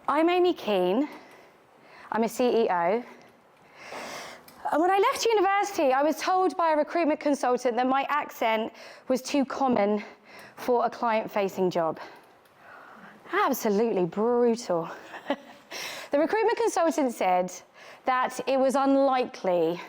I'm Amy Kean. I'm a CEO. And when I left university, I was told by a recruitment consultant that my accent was too common for a client-facing job. Absolutely brutal. The recruitment consultant said that it was unlikely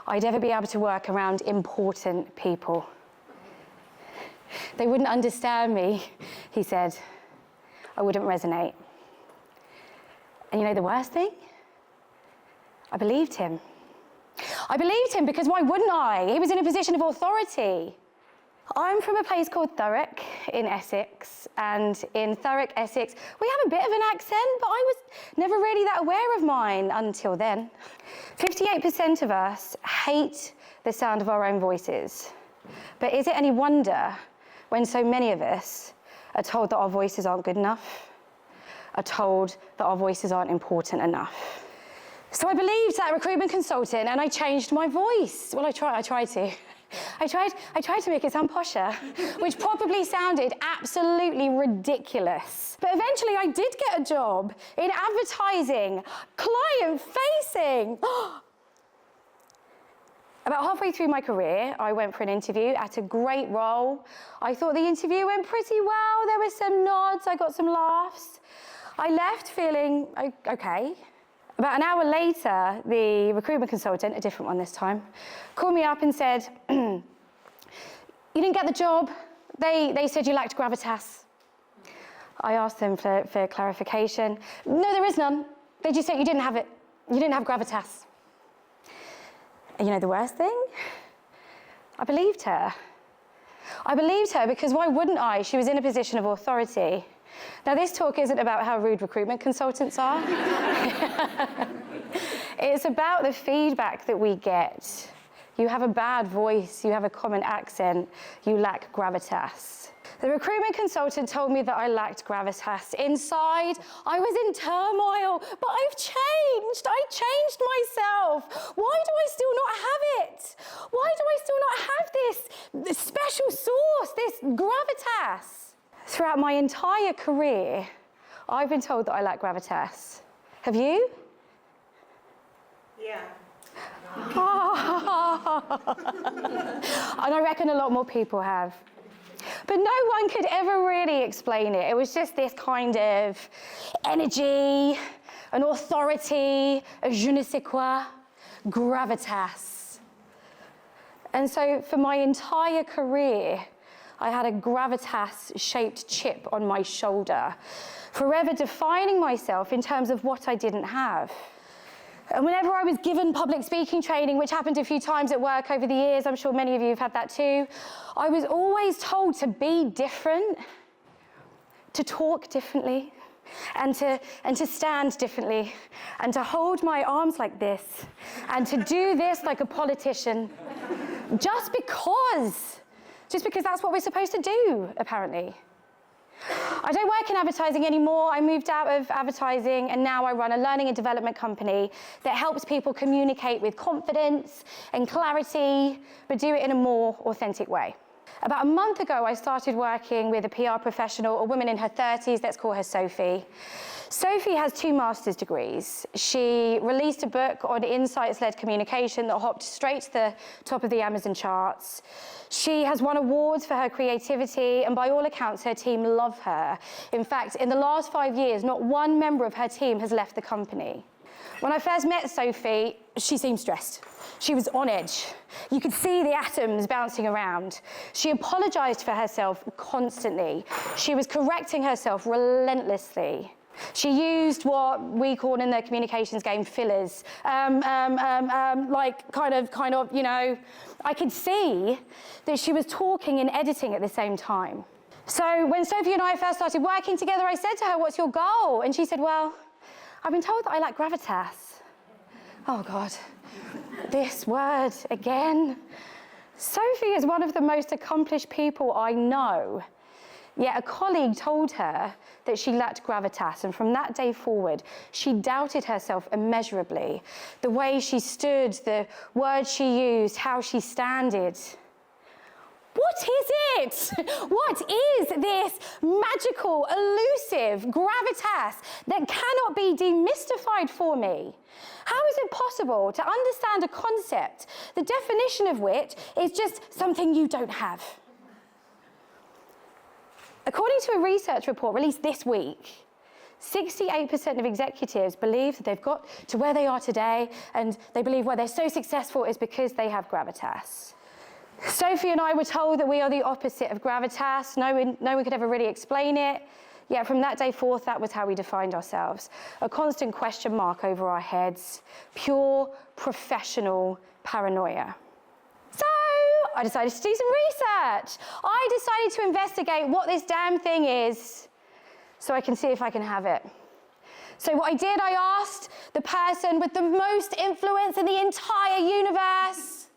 I'd ever be able to work around important people. They wouldn't understand me, he said. I wouldn't resonate. And you know the worst thing? I believed him. I believed him because why wouldn't I? He was in a position of authority. I'm from a place called Thurrock in Essex, and in Thurrock, Essex, we have a bit of an accent, but I was never really that aware of mine until then. 58% of us hate the sound of our own voices. But is it any wonder when so many of us are told that our voices aren't good enough, are told that our voices aren't important enough? So I believed that recruitment consultant and I changed my voice. Well, I tried to. I tried to make it sound posher, which probably sounded absolutely ridiculous. But eventually I did get a job in advertising, client-facing. About halfway through my career, I went for an interview at a great role. I thought the interview went pretty well. There were some nods, I got some laughs. I left feeling okay. About an hour later, the recruitment consultant, a different one this time, called me up and said, you didn't get the job. They said you lacked gravitas. I asked them for clarification. No, there is none. They just said you didn't have it. You didn't have gravitas. And you know the worst thing? I believed her. I believed her because why wouldn't I? She was in a position of authority. Now, this talk isn't about how rude recruitment consultants are. It's about the feedback that we get. You have a bad voice, you have a common accent, you lack gravitas. The recruitment consultant told me that I lacked gravitas. Inside, I was in turmoil, but I've changed. I changed myself. Why do I still not have it? Why do I still not have this special sauce, this gravitas? Throughout my entire career, I've been told that I lack gravitas. Have you? Yeah. And I reckon a lot more people have. But no one could ever really explain it. It was just this kind of energy, an authority, a je ne sais quoi, gravitas. And so for my entire career, I had a gravitas-shaped chip on my shoulder, forever defining myself in terms of what I didn't have. And whenever I was given public speaking training, which happened a few times at work over the years, I'm sure many of you have had that too, I was always told to be different, to talk differently, and to stand differently, and to hold my arms like this, and to do this like a politician, just because that's what we're supposed to do, apparently. I don't work in advertising anymore. I moved out of advertising and now I run a learning and development company that helps people communicate with confidence and clarity, but do it in a more authentic way. About a month ago, I started working with a PR professional, a woman in her 30s, let's call her Sophie. Sophie has 2 master's degrees. She released a book on insights-led communication that hopped straight to the top of the Amazon charts. She has won awards for her creativity, and by all accounts, her team love her. In fact, in the last 5 years, not one member of her team has left the company. When I first met Sophie, she seemed stressed. She was on edge. You could see the atoms bouncing around. She apologized for herself constantly. She was correcting herself relentlessly. She used what we call in the communications game fillers, like kind of, you know, I could see that she was talking and editing at the same time. So when Sophie and I first started working together, I said to her, what's your goal? And she said, well, I've been told that I lack gravitas. Oh God, this word again. Sophie is one of the most accomplished people I know. Yet a colleague told her that she lacked gravitas, and from that day forward, she doubted herself immeasurably. The way she stood, the words she used, how she standed. What is it? What is this magical, elusive gravitas that cannot be demystified for me? How is it possible to understand a concept, the definition of which is just something you don't have? According to a research report released this week, 68% of executives believe that they've got to where they are today, and they believe why they're so successful is because they have gravitas. Sophie and I were told that we are the opposite of gravitas. No one could ever really explain it. Yet from that day forth, that was how we defined ourselves. A constant question mark over our heads. Pure professional paranoia. So I decided to do some research. I decided to investigate what this damn thing is so I can see if I can have it. So what I did, I asked the person with the most influence in the entire universe.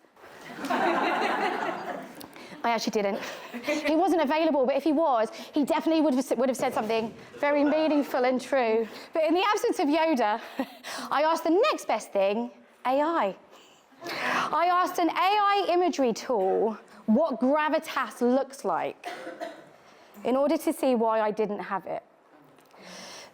I actually didn't. He wasn't available, but if he was, he definitely would have said something very meaningful and true. But in the absence of Yoda, I asked the next best thing, AI. I asked an AI imagery tool what gravitas looks like in order to see why I didn't have it.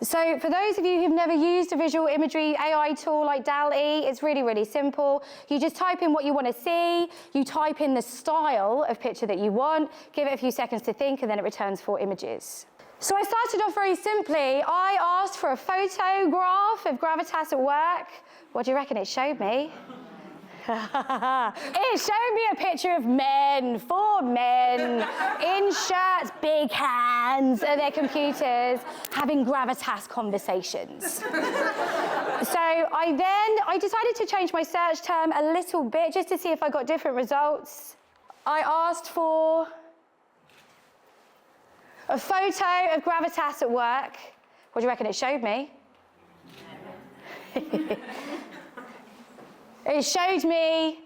So for those of you who've never used a visual imagery AI tool like DALL-E, it's really, really simple. You just type in what you want to see, you type in the style of picture that you want, give it a few seconds to think, and then it returns 4 images. So I started off very simply. I asked for a photograph of gravitas at work. What do you reckon it showed me? It showed me a picture of men, 4 men, in shirts, big hands, at their computers, having gravitas conversations. So I decided to change my search term a little bit, just to see if I got different results. I asked for a photo of gravitas at work. What do you reckon it showed me? It showed me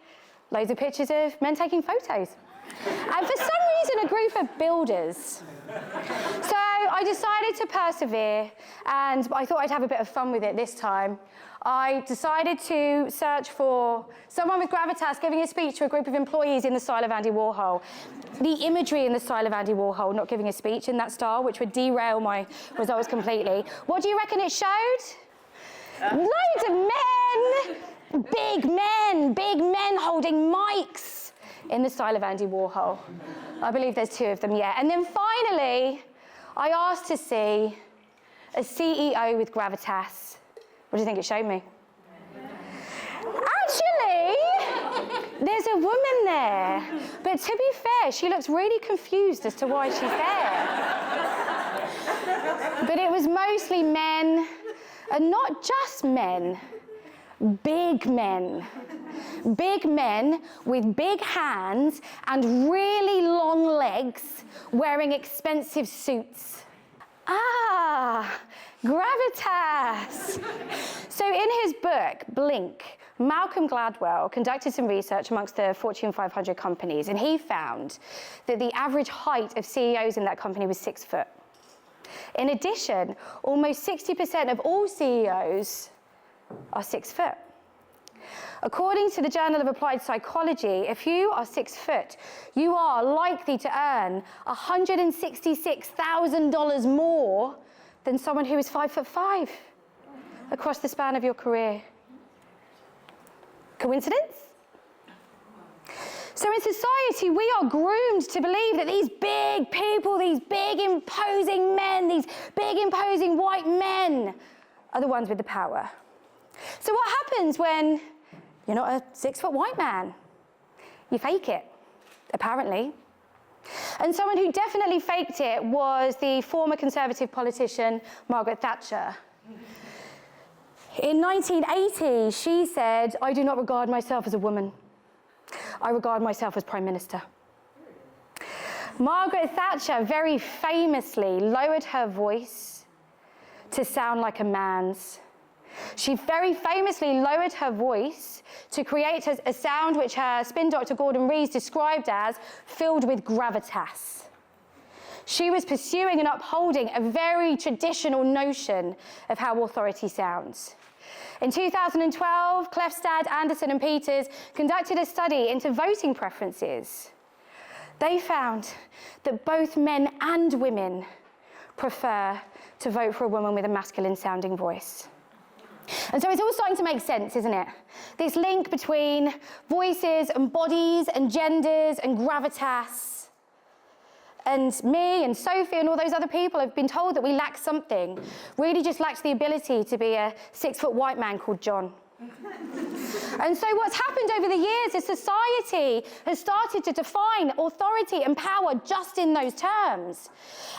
loads of pictures of men taking photos. And for some reason, a group of builders. So I decided to persevere, and I thought I'd have a bit of fun with it this time. I decided to search for someone with gravitas giving a speech to a group of employees in the style of Andy Warhol. The imagery in the style of Andy Warhol, not giving a speech in that style, which would derail my results completely. What do you reckon it showed? Loads of men! Big men holding mics in the style of Andy Warhol. I believe there's 2 of them, yeah. And then finally, I asked to see a CEO with gravitas. What do you think it showed me? Actually, there's a woman there. But to be fair, she looks really confused as to why she's there. But it was mostly men, and not just men. Big men with big hands and really long legs wearing expensive suits. Ah, gravitas. So in his book, Blink, Malcolm Gladwell conducted some research amongst the Fortune 500 companies, and he found that the average height of CEOs in that company was 6 foot. In addition, almost 60% of all CEOs are 6 foot. According to the Journal of Applied Psychology, if you are 6 foot, you are likely to earn $166,000 more than someone who is 5'5" across the span of your career. Coincidence? So in society, we are groomed to believe that these big people, these big imposing men, these big imposing white men are the ones with the power. So what happens when you're not a 6 foot white man? You fake it, apparently. And someone who definitely faked it was the former Conservative politician, Margaret Thatcher. In 1980, she said, "I do not regard myself as a woman. I regard myself as Prime Minister." Margaret Thatcher very famously lowered her voice to sound like a man's. She very famously lowered her voice to create a sound which her spin doctor Gordon Rees described as filled with gravitas. She was pursuing and upholding a very traditional notion of how authority sounds. In 2012, Klefstad, Anderson and Peters conducted a study into voting preferences. They found that both men and women prefer to vote for a woman with a masculine-sounding voice. And so it's all starting to make sense, isn't it? This link between voices and bodies and genders and gravitas. And me and Sophie and all those other people have been told that we lack something. Really just lacked the ability to be a 6-foot white man called John. And so what's happened over the years is society has started to define authority and power just in those terms.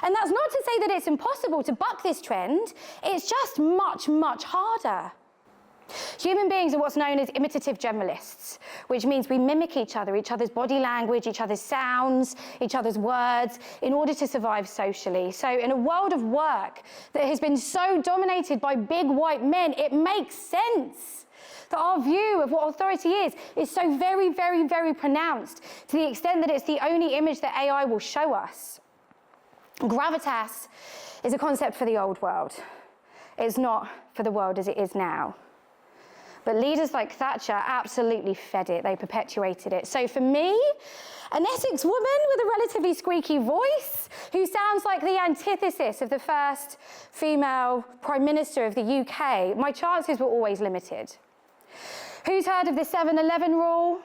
And that's not to say that it's impossible to buck this trend, it's just much, much harder. Human beings are what's known as imitative generalists, which means we mimic each other's body language, each other's sounds, each other's words, in order to survive socially. So in a world of work that has been so dominated by big white men, it makes sense that our view of what authority is so very, very, very pronounced, to the extent that it's the only image that AI will show us. Gravitas is a concept for the old world. It's not for the world as it is now. But leaders like Thatcher absolutely fed it. They perpetuated it. So for me, an Essex woman with a relatively squeaky voice who sounds like the antithesis of the first female Prime Minister of the UK, my chances were always limited. Who's heard of the 7-11 rule?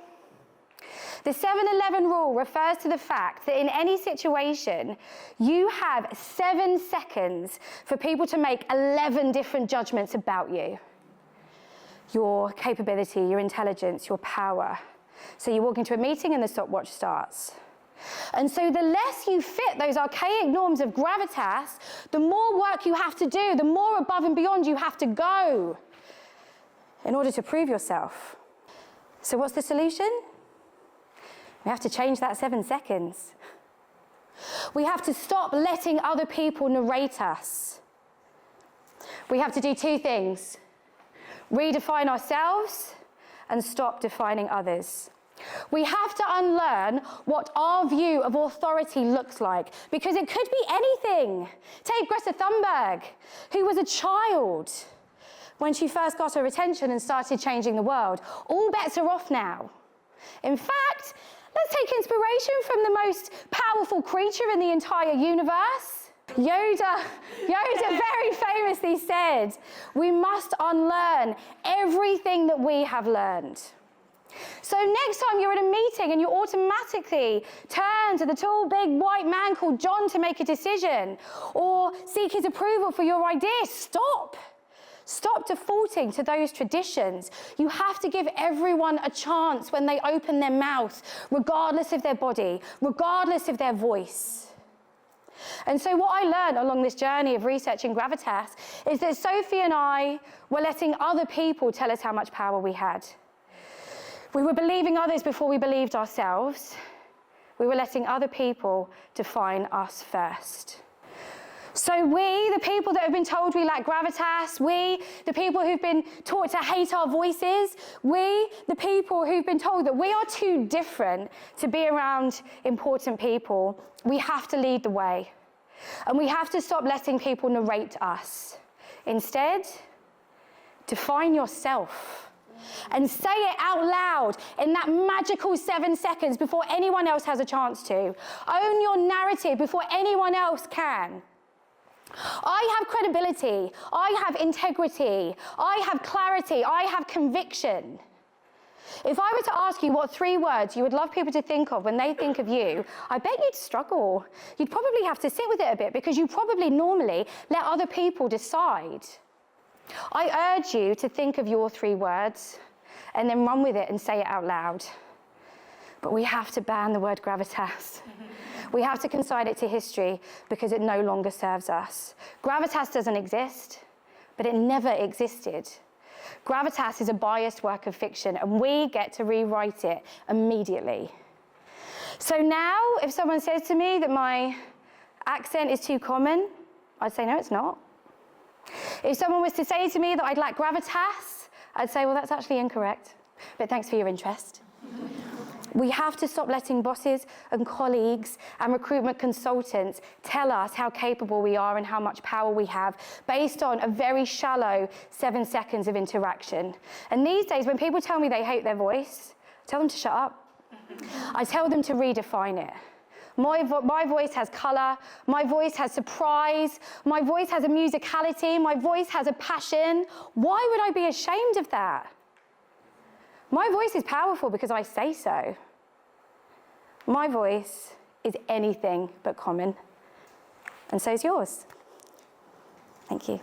The 7-11 rule refers to the fact that in any situation, you have 7 seconds for people to make 11 different judgments about you. Your capability, your intelligence, your power. So you walk into a meeting and the stopwatch starts. And so the less you fit those archaic norms of gravitas, the more work you have to do, the more above and beyond you have to go in order to prove yourself. So what's the solution? We have to change that 7 seconds. We have to stop letting other people narrate us. We have to do 2 things. Redefine ourselves and stop defining others. We have to unlearn what our view of authority looks like, because it could be anything. Take Greta Thunberg, who was a child when she first got her attention and started changing the world. All bets are off now. In fact, let's take inspiration from the most powerful creature in the entire universe. Yoda very famously said, we must unlearn everything that we have learned. So next time you're at a meeting and you automatically turn to the tall, big, white man called John to make a decision or seek his approval for your idea, stop. Stop defaulting to those traditions. You have to give everyone a chance when they open their mouth, regardless of their body, regardless of their voice. And so what I learned along this journey of researching Gravitas is that Sophie and I were letting other people tell us how much power we had. We were believing others before we believed ourselves. We were letting other people define us first. So we, the people that have been told we lack gravitas, we, the people who've been taught to hate our voices, we, the people who've been told that we are too different to be around important people, we have to lead the way. And we have to stop letting people narrate us. Instead, define yourself. And say it out loud in that magical 7 seconds before anyone else has a chance to. Own your narrative before anyone else can. I have credibility, I have integrity, I have clarity, I have conviction. If I were to ask you what 3 words you would love people to think of when they think of you, I bet you'd struggle. You'd probably have to sit with it a bit because you probably normally let other people decide. I urge you to think of your 3 words and then run with it and say it out loud. But we have to ban the word gravitas. We have to consign it to history because it no longer serves us. Gravitas doesn't exist, but it never existed. Gravitas is a biased work of fiction, and we get to rewrite it immediately. So now, if someone says to me that my accent is too common, I'd say, no, it's not. If someone was to say to me that I'd lack gravitas, I'd say, well, that's actually incorrect, but thanks for your interest. We have to stop letting bosses and colleagues and recruitment consultants tell us how capable we are and how much power we have based on a very shallow 7 seconds of interaction. And these days, when people tell me they hate their voice, I tell them to shut up. I tell them to redefine it. My voice has color. My voice has surprise. My voice has a musicality. My voice has a passion. Why would I be ashamed of that? My voice is powerful because I say so. My voice is anything but common, and so is yours. Thank you.